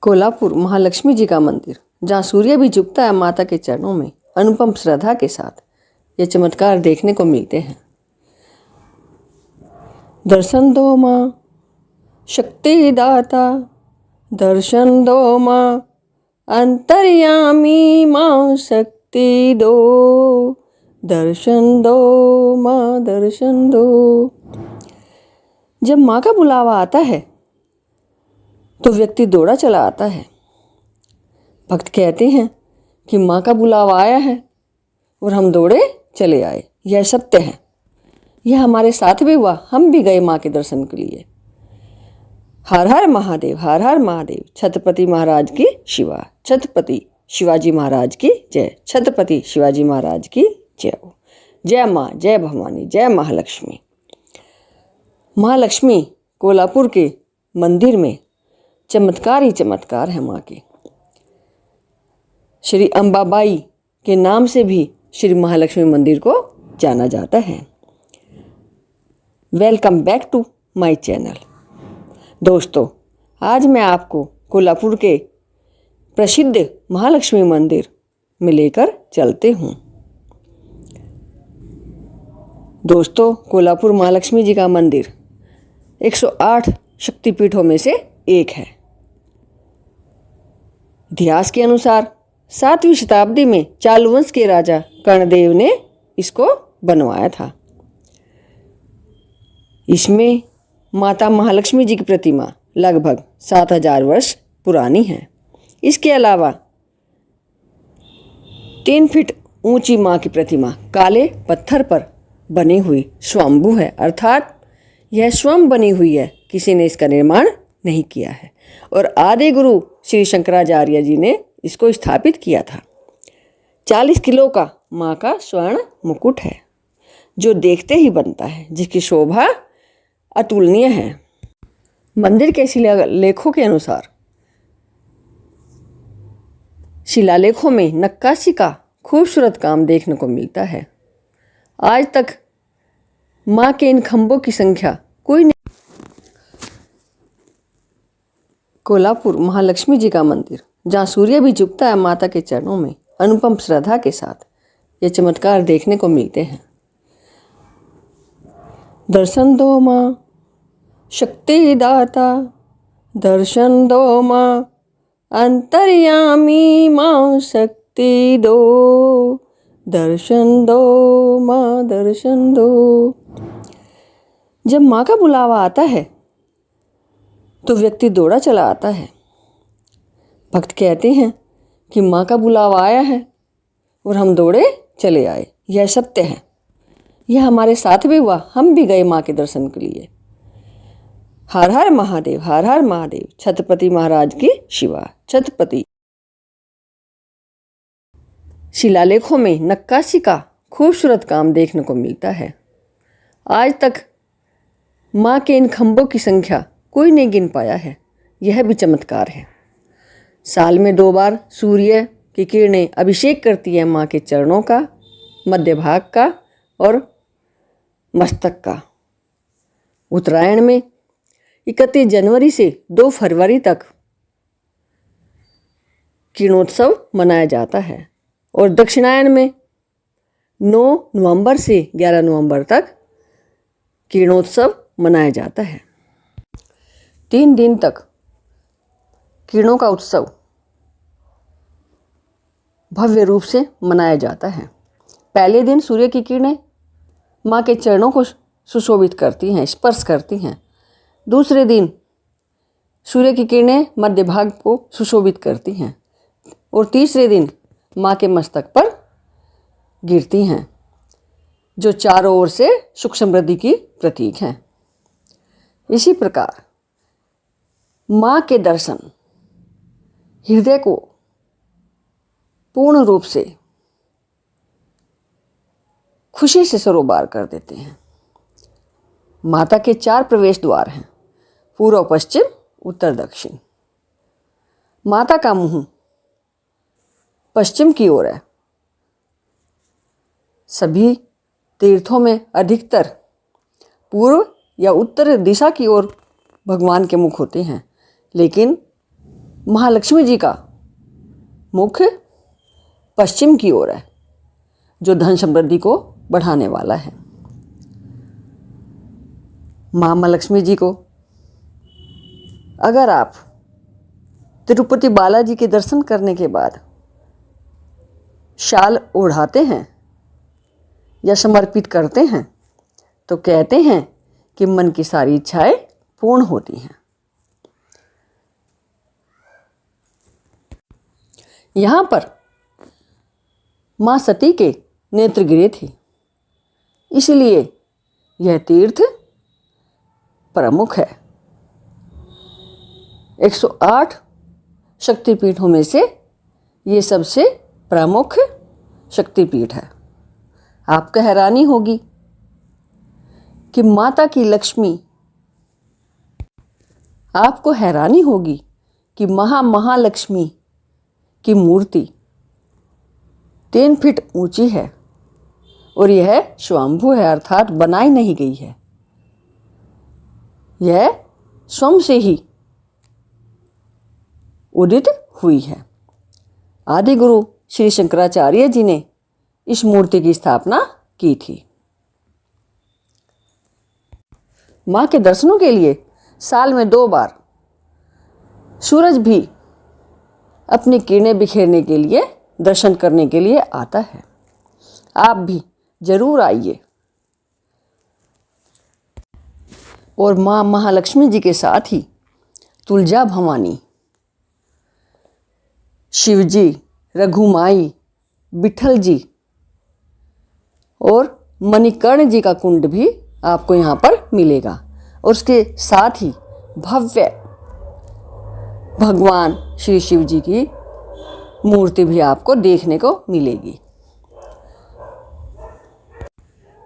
कोल्हापुर महालक्ष्मी जी का मंदिर, जहाँ सूर्य भी झुकता है माता के चरणों में, अनुपम श्रद्धा के साथ ये चमत्कार देखने को मिलते हैं। दर्शन दो माँ शक्ति दाता, दर्शन दो माँ अंतर्यामी माँ शक्ति दो, दर्शन दो माँ दर्शन दो। जब माँ का बुलावा आता है तो व्यक्ति दौड़ा चला आता है। भक्त कहते हैं कि माँ का बुलावा आया है और हम दौड़े चले आए। यह सत्य है, यह हमारे साथ भी हुआ। हम भी गए माँ के दर्शन के लिए। हर हर महादेव, हर हर महादेव। छत्रपति महाराज की शिवा, छत्रपति शिवाजी महाराज की जय, छत्रपति शिवाजी महाराज की जय हो। जय माँ, जय भवानी, जय महालक्ष्मी। महालक्ष्मी कोल्हापुर के मंदिर में चमत्कार ही चमत्कार है। माँ के श्री अंबाबाई के नाम से भी श्री महालक्ष्मी मंदिर को जाना जाता है। Welcome back to my channel. दोस्तों, आज मैं आपको कोल्हापुर के प्रसिद्ध महालक्ष्मी मंदिर में लेकर चलते हूँ। दोस्तों, कोल्हापुर महालक्ष्मी जी का मंदिर 108 शक्तिपीठों में से एक है। इतिहास के अनुसार 7वीं शताब्दी में चालुवंश के राजा कर्णदेव ने इसको बनवाया था। इसमें माता महालक्ष्मी जी की प्रतिमा लगभग 7000 वर्ष पुरानी है। इसके अलावा 3 फीट ऊंची माँ की प्रतिमा काले पत्थर पर बनी हुई स्वयंभू है, अर्थात यह स्वयं बनी हुई है, किसी ने इसका निर्माण नहीं किया है। और आदि गुरु श्री शंकराचार्य जी ने इसको स्थापित किया था। 40 किलो का माँ का स्वर्ण मुकुट है, जो देखते ही बनता है, जिसकी शोभा अतुलनीय है। मंदिर के शिलालेखों के अनुसार शिलालेखों में नक्काशी का खूबसूरत काम देखने को मिलता है। आज तक माँ के इन खंभों की संख्या कोई नहीं। कोल्हापुर महालक्ष्मी जी का मंदिर, जहाँ सूर्य भी झुकता है माता के चरणों में, अनुपम श्रद्धा के साथ ये चमत्कार देखने को मिलते हैं। दर्शन दो माँ शक्ति दाता, दर्शन दो माँ अंतर्यामी माँ शक्ति दो, दर्शन दो माँ दर्शन दो। जब माँ का बुलावा आता है तो व्यक्ति दौड़ा चला आता है। भक्त कहते हैं कि माँ का बुलावा आया है और हम दौड़े चले आए। यह सत्य है, यह हमारे साथ भी हुआ। हम भी गए माँ के दर्शन के लिए। हर हर महादेव, हर हर महादेव। छत्रपति महाराज की शिवा, छत्रपति। शिलालेखों में नक्काशी का खूबसूरत काम देखने को मिलता है। आज तक माँ के इन खंभों की संख्या कोई नहीं गिन पाया है। यह भी चमत्कार है। साल में 2 बार सूर्य की किरणें अभिषेक करती है माँ के चरणों का, मध्य भाग का और मस्तक का। उत्तरायण में 31 जनवरी से 2 फरवरी तक किरणोत्सव मनाया जाता है और दक्षिणायन में 9 नवंबर से 11 नवंबर तक किरणोत्सव मनाया जाता है। 3 दिन तक किरणों का उत्सव भव्य रूप से मनाया जाता है। पहले दिन सूर्य की किरणें माँ के चरणों को सुशोभित करती हैं, स्पर्श करती हैं। दूसरे दिन सूर्य की किरणें मध्य भाग को सुशोभित करती हैं और तीसरे दिन माँ के मस्तक पर गिरती हैं, जो चारों ओर से सुख समृद्धि की प्रतीक हैं। इसी प्रकार माँ के दर्शन हृदय को पूर्ण रूप से खुशी से सरोबार कर देते हैं। माता के 4 प्रवेश द्वार हैं, पूर्व, पश्चिम, उत्तर, दक्षिण। माता का मुंह पश्चिम की ओर है। सभी तीर्थों में अधिकतर पूर्व या उत्तर दिशा की ओर भगवान के मुख होते हैं, लेकिन महालक्ष्मी जी का मुख पश्चिम की ओर है, जो धन समृद्धि को बढ़ाने वाला है। माँ महालक्ष्मी जी को अगर आप तिरुपति बालाजी के दर्शन करने के बाद शाल ओढ़ाते हैं या समर्पित करते हैं तो कहते हैं कि मन की सारी इच्छाएं पूर्ण होती हैं। यहाँ पर माँ सती के नेत्र गिरे थे, इसलिए यह तीर्थ प्रमुख है। 108 शक्तिपीठों में से ये सबसे प्रमुख शक्तिपीठ है। आपको हैरानी होगी कि माता की लक्ष्मी, आपको हैरानी होगी कि महालक्ष्मी की मूर्ति 3 फीट ऊंची है और यह स्वयंभू है, अर्थात बनाई नहीं गई है। यह स्वयं से ही उदित हुई है। आदि गुरु श्री शंकराचार्य जी ने इस मूर्ति की स्थापना की थी। माँ के दर्शनों के लिए साल में 2 बार सूरज भी अपनी किरणें बिखेरने के लिए, दर्शन करने के लिए आता है। आप भी जरूर आइए और माँ महालक्ष्मी जी के साथ ही तुलजा भवानी, शिव जी, रघुमाई, विठल जी और मणिकर्ण जी का कुंड भी आपको यहाँ पर मिलेगा। और उसके साथ ही भव्य भगवान श्री शिव जी की मूर्ति भी आपको देखने को मिलेगी।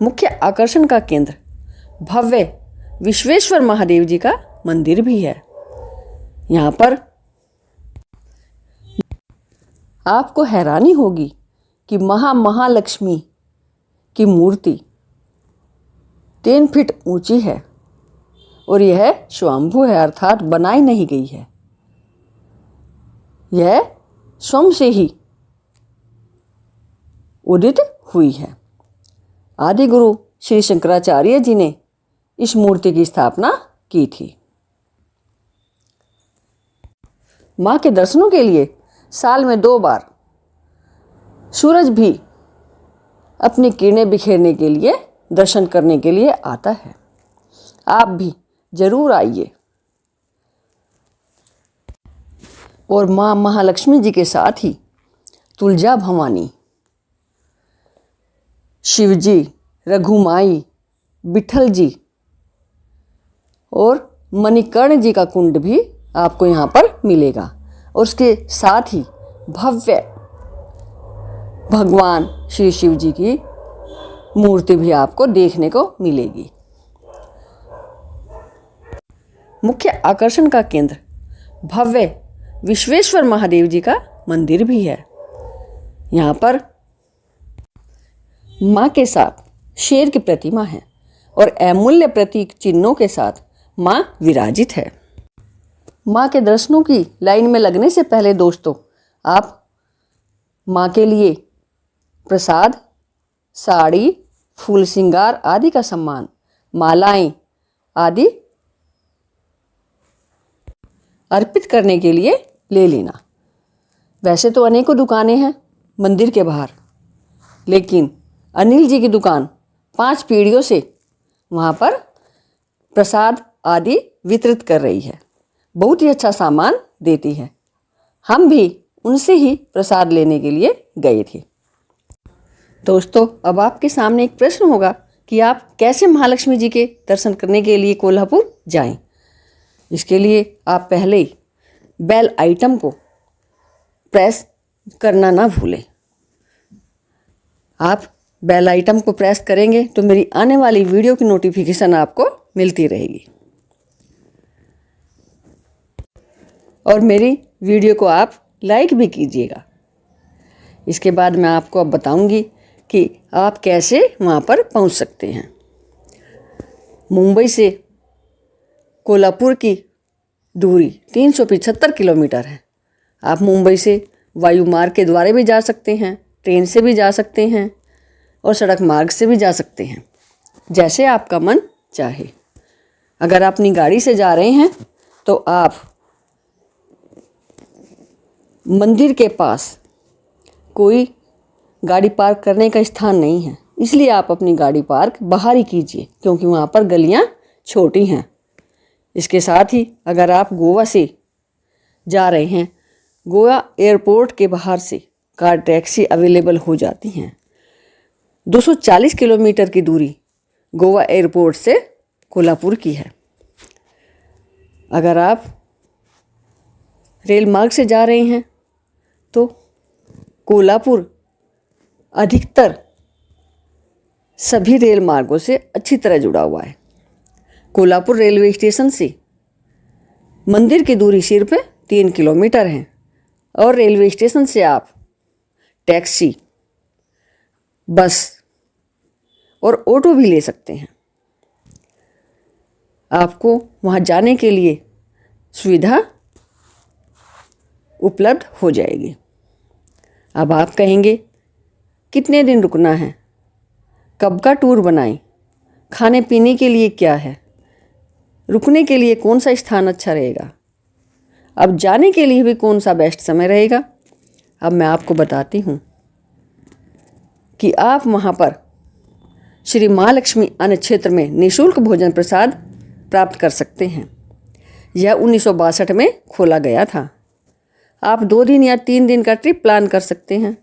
मुख्य आकर्षण का केंद्र भव्य विश्वेश्वर महादेव जी का मंदिर भी है। यहाँ पर आपको हैरानी होगी कि महालक्ष्मी की मूर्ति 3 फीट ऊंची है और यह स्वयंभू है, अर्थात बनाई नहीं गई है। यह स्वयं से ही उदित हुई है। आदि गुरु श्री शंकराचार्य जी ने इस मूर्ति की स्थापना की थी। माँ के दर्शनों के लिए साल में 2 बार सूरज भी अपनी किरणें बिखेरने के लिए, दर्शन करने के लिए आता है। आप भी जरूर आइए और माँ महालक्ष्मी जी के साथ ही तुलजा भवानी, शिव जी, रघुमाई, विठल जी और मणिकर्ण जी का कुंड भी आपको यहाँ पर मिलेगा। और उसके साथ ही भव्य भगवान श्री शिव जी की मूर्ति भी आपको देखने को मिलेगी। मुख्य आकर्षण का केंद्र भव्य विश्वेश्वर महादेव जी का मंदिर भी है। यहाँ पर माँ के साथ शेर की प्रतिमा है और अमूल्य प्रतीक चिन्हों के साथ माँ विराजित है। माँ के दर्शनों की लाइन में लगने से पहले दोस्तों, आप माँ के लिए प्रसाद, साड़ी, फूल श्रृंगार आदि का सामान, मालाएं आदि अर्पित करने के लिए ले लेना। वैसे तो अनेकों दुकानें हैं मंदिर के बाहर, लेकिन अनिल जी की दुकान 5 पीढ़ियों से वहाँ पर प्रसाद आदि वितरित कर रही है। बहुत ही अच्छा सामान देती है। हम भी उनसे ही प्रसाद लेने के लिए गए थे। दोस्तों, अब आपके सामने एक प्रश्न होगा कि आप कैसे महालक्ष्मी जी के दर्शन करने के लिए कोल्हापुर जाएं। इसके लिए आप पहले ही बेल आइटम को प्रेस करना ना भूलें। आप बेल आइटम को प्रेस करेंगे तो मेरी आने वाली वीडियो की नोटिफिकेशन आपको मिलती रहेगी। और मेरी वीडियो को आप लाइक भी कीजिएगा। इसके बाद मैं आपको अब बताऊंगी कि आप कैसे वहाँ पर पहुँच सकते हैं। मुंबई से कोल्हापुर की दूरी 375 किलोमीटर है आप मुंबई से वायु मार्ग के द्वारा भी जा सकते हैं, ट्रेन से भी जा सकते हैं और सड़क मार्ग से भी जा सकते हैं, जैसे आपका मन चाहे। अगर आप अपनी गाड़ी से जा रहे हैं तो आप मंदिर के पास कोई गाड़ी पार्क करने का स्थान नहीं है, इसलिए आप अपनी गाड़ी पार्क बाहर ही कीजिए, क्योंकि वहाँ पर गलियाँ छोटी हैं। इसके साथ ही अगर आप गोवा से जा रहे हैं, गोवा एयरपोर्ट के बाहर से कार टैक्सी अवेलेबल हो जाती हैं। 240 किलोमीटर की दूरी गोवा एयरपोर्ट से कोल्हापुर की है। अगर आप रेल मार्ग से जा रहे हैं तो कोल्हापुर अधिकतर सभी रेल मार्गों से अच्छी तरह जुड़ा हुआ है। कोल्हापुर रेलवे स्टेशन से मंदिर की दूरी सिर्फ 3 किलोमीटर है और रेलवे स्टेशन से आप टैक्सी, बस और ऑटो भी ले सकते हैं। आपको वहाँ जाने के लिए सुविधा उपलब्ध हो जाएगी। अब आप कहेंगे कितने दिन रुकना है, कब का टूर बनाएं, खाने पीने के लिए क्या है, रुकने के लिए कौन सा स्थान अच्छा रहेगा, अब जाने के लिए भी कौन सा बेस्ट समय रहेगा। अब मैं आपको बताती हूँ कि आप वहाँ पर श्री महालक्ष्मी अन्न क्षेत्र में निःशुल्क भोजन प्रसाद प्राप्त कर सकते हैं। यह 1962 में खोला गया था। आप 2 दिन या 3 दिन का ट्रिप प्लान कर सकते हैं।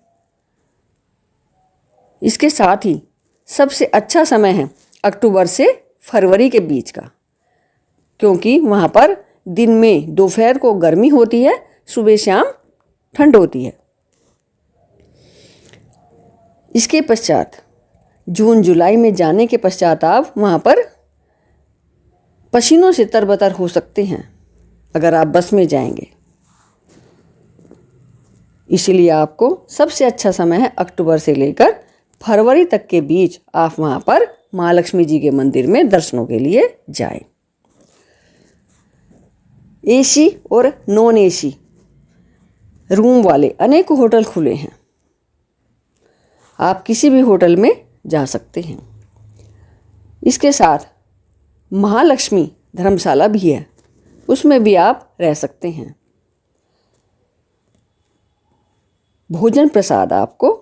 इसके साथ ही सबसे अच्छा समय है अक्टूबर से फरवरी के बीच का, क्योंकि वहाँ पर दिन में दोपहर को गर्मी होती है, सुबह शाम ठंड होती है। इसके पश्चात जून जुलाई में जाने के पश्चात आप वहाँ पर पसीनों से तरबतर हो सकते हैं अगर आप बस में जाएंगे। इसलिए आपको सबसे अच्छा समय है अक्टूबर से लेकर फरवरी तक के बीच आप वहाँ पर महालक्ष्मी जी के मंदिर में दर्शनों के लिए जाएं। एसी और नॉन एसी रूम वाले अनेक होटल खुले हैं। आप किसी भी होटल में जा सकते हैं। इसके साथ महालक्ष्मी धर्मशाला भी है, उसमें भी आप रह सकते हैं। भोजन प्रसाद आपको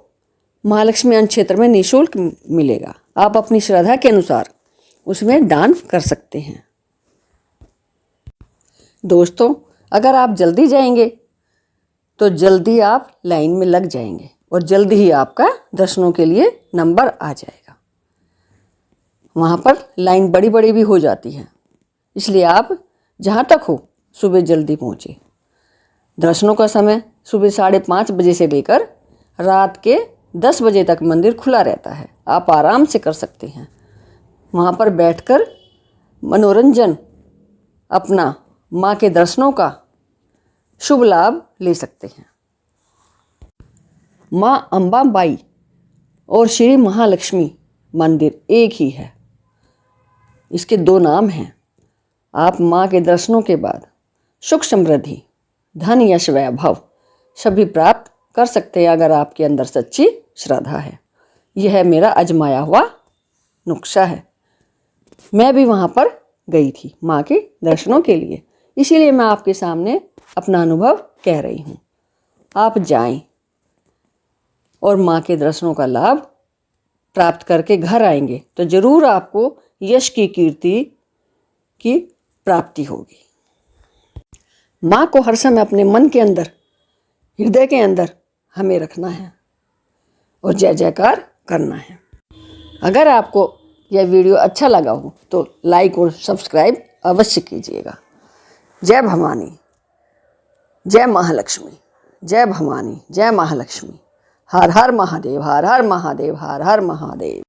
महालक्ष्मी अन्न क्षेत्र में निःशुल्क मिलेगा। आप अपनी श्रद्धा के अनुसार उसमें दान कर सकते हैं। दोस्तों, अगर आप जल्दी जाएंगे तो जल्दी आप लाइन में लग जाएंगे और जल्दी ही आपका दर्शनों के लिए नंबर आ जाएगा। वहाँ पर लाइन बड़ी बड़ी भी हो जाती है, इसलिए आप जहाँ तक हो सुबह जल्दी पहुँचे। दर्शनों का समय सुबह 5:30 बजे से लेकर रात के 10 बजे तक मंदिर खुला रहता है। आप आराम से कर सकते हैं। वहाँ पर बैठकर मनोरंजन अपना माँ के दर्शनों का शुभ लाभ ले सकते हैं। माँ अंबाबाई और श्री महालक्ष्मी मंदिर एक ही है, इसके 2 नाम हैं। आप माँ के दर्शनों के बाद सुख समृद्धि, धन यश वैभव सभी प्राप्त कर सकते हैं अगर आपके अंदर सच्ची श्रद्धा है। यह मेरा आजमाया हुआ नुस्खा है। मैं भी वहाँ पर गई थी माँ के दर्शनों के लिए, इसीलिए मैं आपके सामने अपना अनुभव कह रही हूँ। आप जाएं और माँ के दर्शनों का लाभ प्राप्त करके घर आएंगे तो ज़रूर आपको यश की कीर्ति की प्राप्ति होगी। माँ को हर समय अपने मन के अंदर, हृदय के अंदर हमें रखना है और जय जयकार करना है। अगर आपको यह वीडियो अच्छा लगा हो तो लाइक और सब्सक्राइब अवश्य कीजिएगा। जय भवानी, जय महालक्ष्मी, जय भवानी, जय महालक्ष्मी। हर हर महादेव, हर हर महादेव, हर हर महादेव।